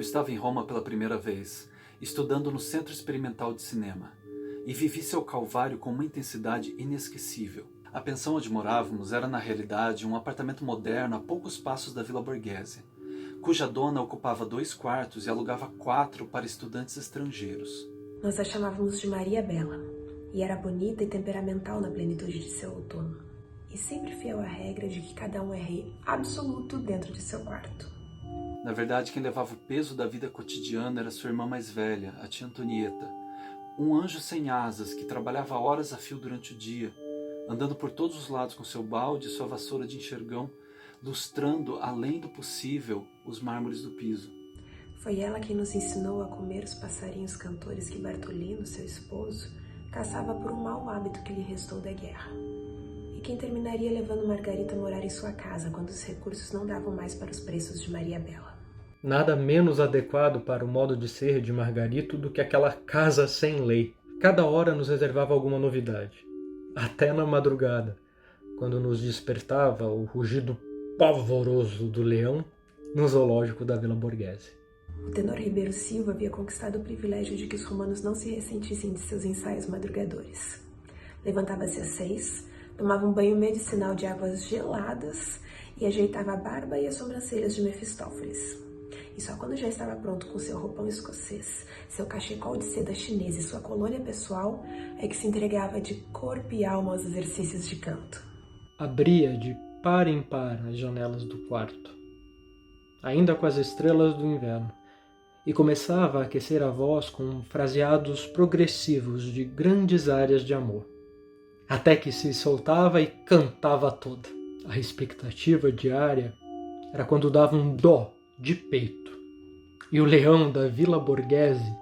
Eu estava em Roma pela primeira vez, estudando no Centro Experimental de Cinema, e vivi seu calvário com uma intensidade inesquecível. A pensão onde morávamos era, na realidade, um apartamento moderno a poucos passos da Villa Borghese, cuja dona ocupava 2 quartos e alugava 4 para estudantes estrangeiros. Nós a chamávamos de Maria Bela, e era bonita e temperamental na plenitude de seu outono, e sempre fiel à regra de que cada um é rei absoluto dentro de seu quarto. Na verdade, quem levava o peso da vida cotidiana era sua irmã mais velha, a tia Antonieta, um anjo sem asas que trabalhava horas a fio durante o dia, andando por todos os lados com seu balde e sua vassoura de enxergão, lustrando, além do possível, os mármores do piso. Foi ela quem nos ensinou a comer os passarinhos cantores que Bartolino, seu esposo, caçava por um mau hábito que lhe restou da guerra. E quem terminaria levando Margarita a morar em sua casa quando os recursos não davam mais para os preços de Maria Bela. Nada menos adequado para o modo de ser de Margarito do que aquela casa sem lei. Cada hora nos reservava alguma novidade. Até na madrugada, quando nos despertava o rugido pavoroso do leão no zoológico da Villa Borghese. O tenor Ribeiro Silva havia conquistado o privilégio de que os romanos não se ressentissem de seus ensaios madrugadores. Levantava-se às 6, tomava um banho medicinal de águas geladas e ajeitava a barba e as sobrancelhas de Mefistófeles. E só quando já estava pronto com seu roupão escocês, seu cachecol de seda chinesa e sua colônia pessoal, é que se entregava de corpo e alma aos exercícios de canto. Abria de par em par as janelas do quarto, ainda com as estrelas do inverno, e começava a aquecer a voz com fraseados progressivos de grandes áreas de amor, até que se soltava e cantava toda. A expectativa diária era quando dava um dó de peito, e o leão da Villa Borghese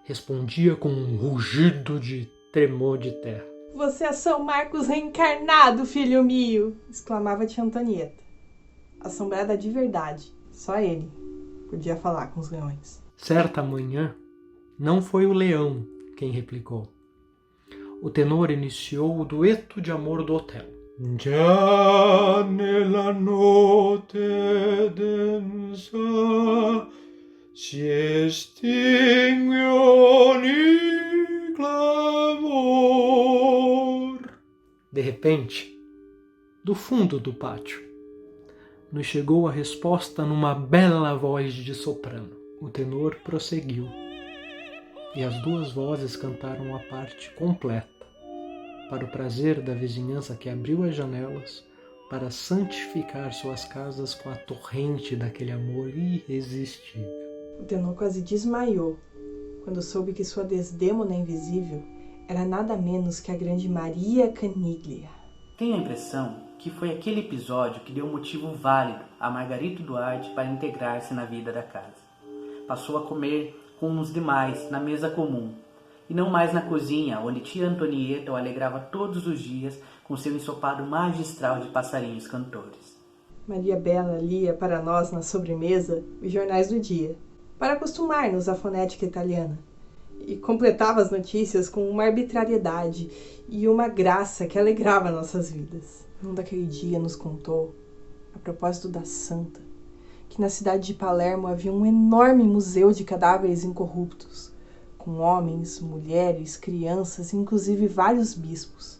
respondia com um rugido de tremor de terra. Você é São Marcos reencarnado, filho meu! Exclamava tia Antonieta, assombrada de verdade. Só ele podia falar com os leões. Certa manhã, não foi o leão quem replicou. O tenor iniciou o dueto de amor do hotel. Già nella notte densa si estingue ogni clamor. De repente, do fundo do pátio, nos chegou a resposta numa bela voz de soprano. O tenor prosseguiu, e as 2 vozes cantaram a parte completa, para o prazer da vizinhança que abriu as janelas para santificar suas casas com a torrente daquele amor irresistível. O tenor quase desmaiou quando soube que sua desdêmona invisível era nada menos que a grande Maria Caniglia. Tenho a impressão que foi aquele episódio que deu motivo válido a Margarito Duarte para integrar-se na vida da casa. Passou a comer com os demais na mesa comum, e não mais na cozinha, onde tia Antonieta o alegrava todos os dias com seu ensopado magistral de passarinhos cantores. Maria Bela lia para nós na sobremesa os jornais do dia, para acostumar-nos à fonética italiana, e completava as notícias com uma arbitrariedade e uma graça que alegrava nossas vidas. Um daquele dia nos contou, a propósito da santa, que na cidade de Palermo havia um enorme museu de cadáveres incorruptos, com homens, mulheres, crianças, inclusive vários bispos,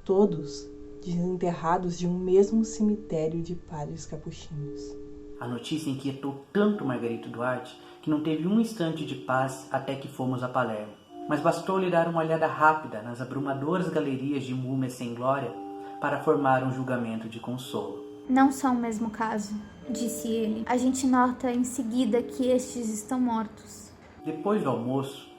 todos desenterrados de um mesmo cemitério de padres capuchinhos. A notícia inquietou tanto Margarito Duarte que não teve um instante de paz até que fomos a Palermo. Mas bastou lhe dar uma olhada rápida nas abrumadoras galerias de múmias sem glória para formar um julgamento de consolo. Não são o mesmo caso, disse ele. A gente nota em seguida que estes estão mortos. Depois do almoço,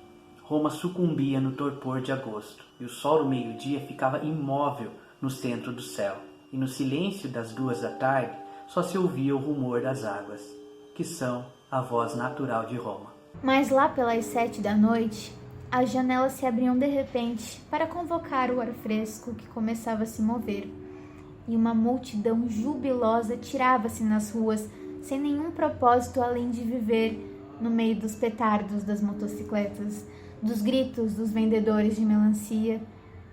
Roma sucumbia no torpor de agosto, e o sol do meio-dia ficava imóvel no centro do céu, e no silêncio das 2 da tarde só se ouvia o rumor das águas, que são a voz natural de Roma. Mas lá pelas 7 da noite, as janelas se abriam de repente para convocar o ar fresco que começava a se mover, e uma multidão jubilosa tirava-se nas ruas sem nenhum propósito além de viver no meio dos petardos das motocicletas, dos gritos dos vendedores de melancia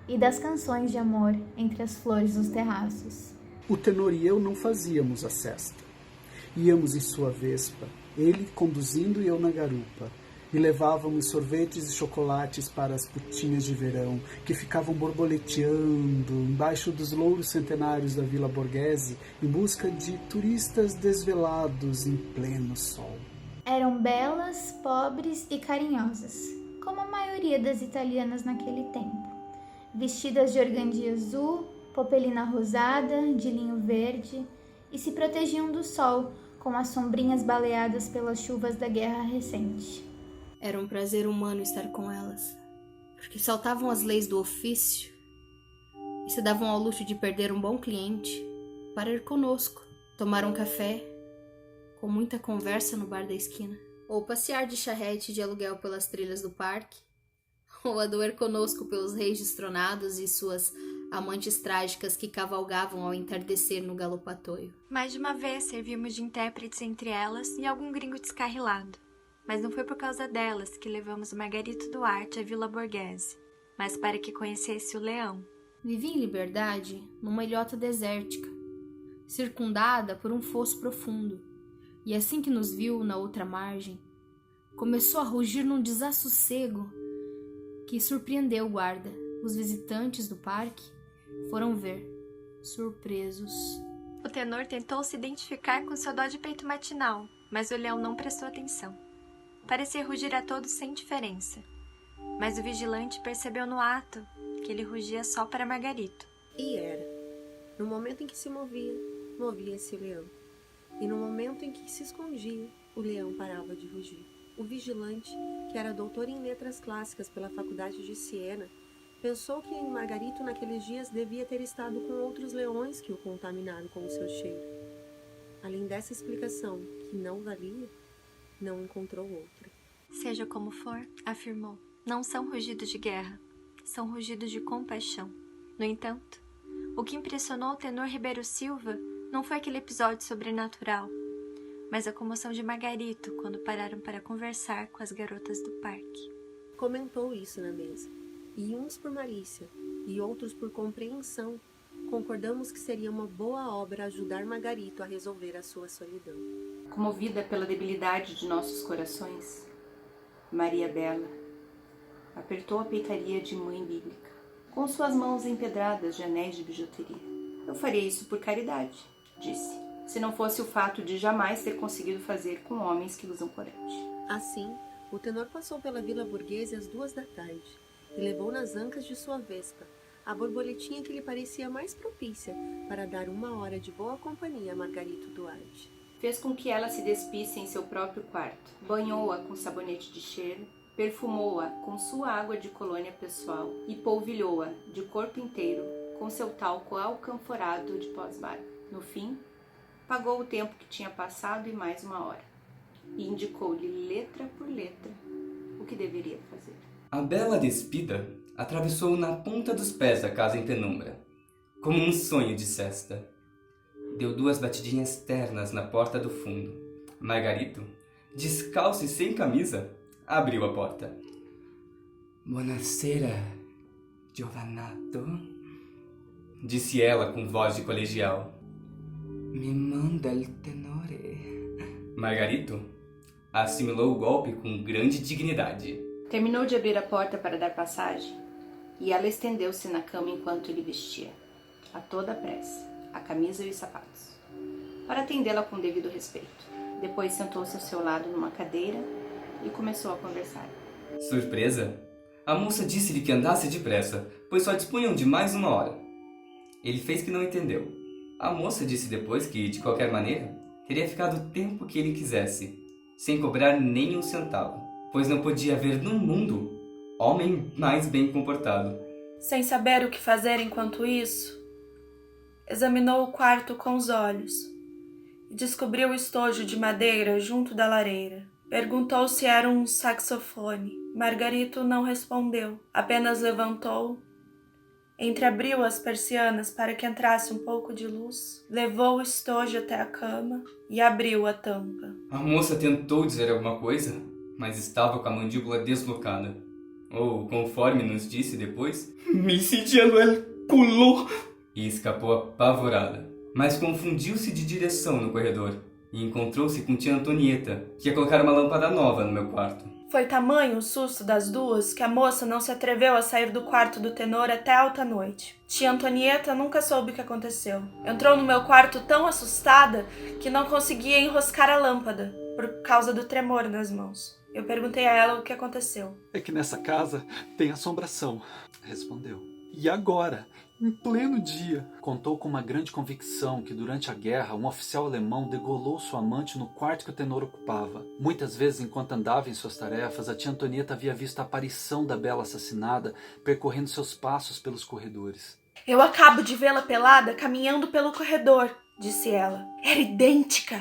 e das canções de amor entre as flores dos terraços. O tenor e eu não fazíamos a cesta. Íamos em sua vespa, ele conduzindo e eu na garupa. E levávamos sorvetes e chocolates para as putinhas de verão, que ficavam borboleteando embaixo dos louros centenários da Vila Borghese, em busca de turistas desvelados em pleno sol. Eram belas, pobres e carinhosas, como a maioria das italianas naquele tempo. Vestidas de organdia azul, popelina rosada, de linho verde, e se protegiam do sol com as sombrinhas baleadas pelas chuvas da guerra recente. Era um prazer humano estar com elas, porque saltavam as leis do ofício e se davam ao luxo de perder um bom cliente para ir conosco, tomar um café, com muita conversa no bar da esquina, ou passear de charrete de aluguel pelas trilhas do parque, ou a doer conosco pelos reis destronados e suas amantes trágicas que cavalgavam ao entardecer no galopatoio. Mais de uma vez servimos de intérpretes entre elas e algum gringo descarrilado. Mas não foi por causa delas que levamos o Margarito Duarte à Vila Borghese, mas para que conhecesse o leão. Vivia em liberdade numa ilhota desértica, circundada por um fosso profundo, e assim que nos viu na outra margem, começou a rugir num desassossego que surpreendeu o guarda. Os visitantes do parque foram ver, surpresos. O tenor tentou se identificar com seu dó de peito matinal, mas o leão não prestou atenção. Parecia rugir a todos sem diferença, mas o vigilante percebeu no ato que ele rugia só para Margarito. E era. No momento em que se movia, movia-se o leão. E no momento em que se escondia, o leão parava de rugir. O vigilante, que era doutor em letras clássicas pela Faculdade de Siena, pensou que Margarito naqueles dias devia ter estado com outros leões que o contaminaram com o seu cheiro. Além dessa explicação, que não valia, não encontrou outra. Seja como for, afirmou, não são rugidos de guerra, são rugidos de compaixão. No entanto, o que impressionou o tenor Ribeiro Silva não foi aquele episódio sobrenatural, mas a comoção de Margarito quando pararam para conversar com as garotas do parque. Comentou isso na mesa, e uns por malícia, e outros por compreensão, concordamos que seria uma boa obra ajudar Margarito a resolver a sua solidão. Comovida pela debilidade de nossos corações, Maria Bela apertou a peitaria de mãe bíblica, com suas mãos empedradas de anéis de bijuteria. Eu faria isso por caridade, disse, se não fosse o fato de jamais ter conseguido fazer com homens que usam corante. Assim, o tenor passou pela Vila Borghese às 2h e levou nas ancas de sua vespa a borboletinha que lhe parecia mais propícia para dar 1 hora de boa companhia a Margarito Duarte. Fez com que ela se despisse em seu próprio quarto, banhou-a com sabonete de cheiro, perfumou-a com sua água de colônia pessoal e polvilhou-a de corpo inteiro com seu talco alcanforado de pós-barba. No fim, pagou o tempo que tinha passado e mais 1 hora, e indicou-lhe letra por letra o que deveria fazer. A bela despida atravessou na ponta dos pés a casa em penumbra, como um sonho de sesta. Deu 2 batidinhas ternas na porta do fundo. Margarito, descalço e sem camisa, abriu a porta. Buonasera, giovanato, disse ela com voz de colegial. Me manda il tenore. Margarito assimilou o golpe com grande dignidade. Terminou de abrir a porta para dar passagem e ela estendeu-se na cama enquanto ele vestia, a toda pressa, a camisa e os sapatos, para atendê-la com devido respeito. Depois sentou-se ao seu lado numa cadeira e começou a conversar. Surpresa? A moça disse-lhe que andasse depressa, pois só dispunham de mais 1 hora. Ele fez que não entendeu. A moça disse depois que, de qualquer maneira, teria ficado o tempo que ele quisesse, sem cobrar nem um centavo, pois não podia haver no mundo homem mais bem comportado. Sem saber o que fazer enquanto isso, examinou o quarto com os olhos e descobriu o estojo de madeira junto da lareira. Perguntou se era um saxofone. Margarito não respondeu, apenas levantou, entreabriu as persianas para que entrasse um pouco de luz, levou o estojo até a cama e abriu a tampa. A moça tentou dizer alguma coisa, mas estava com a mandíbula deslocada. Ou, conforme nos disse depois, me incendiando el culo, e escapou apavorada. Mas confundiu-se de direção no corredor e encontrou-se com tia Antonieta, que ia colocar uma lâmpada nova no meu quarto. Foi tamanho o susto das duas que a moça não se atreveu a sair do quarto do tenor até alta noite. Tia Antonieta nunca soube o que aconteceu. Entrou no meu quarto tão assustada que não conseguia enroscar a lâmpada, por causa do tremor nas mãos. Eu perguntei a ela o que aconteceu. É que nessa casa tem assombração, respondeu. E agora, em pleno dia, contou com uma grande convicção que durante a guerra um oficial alemão degolou sua amante no quarto que o tenor ocupava. Muitas vezes, enquanto andava em suas tarefas, a tia Antonieta havia visto a aparição da bela assassinada percorrendo seus passos pelos corredores. Eu acabo de vê-la pelada caminhando pelo corredor, disse ela. Era idêntica.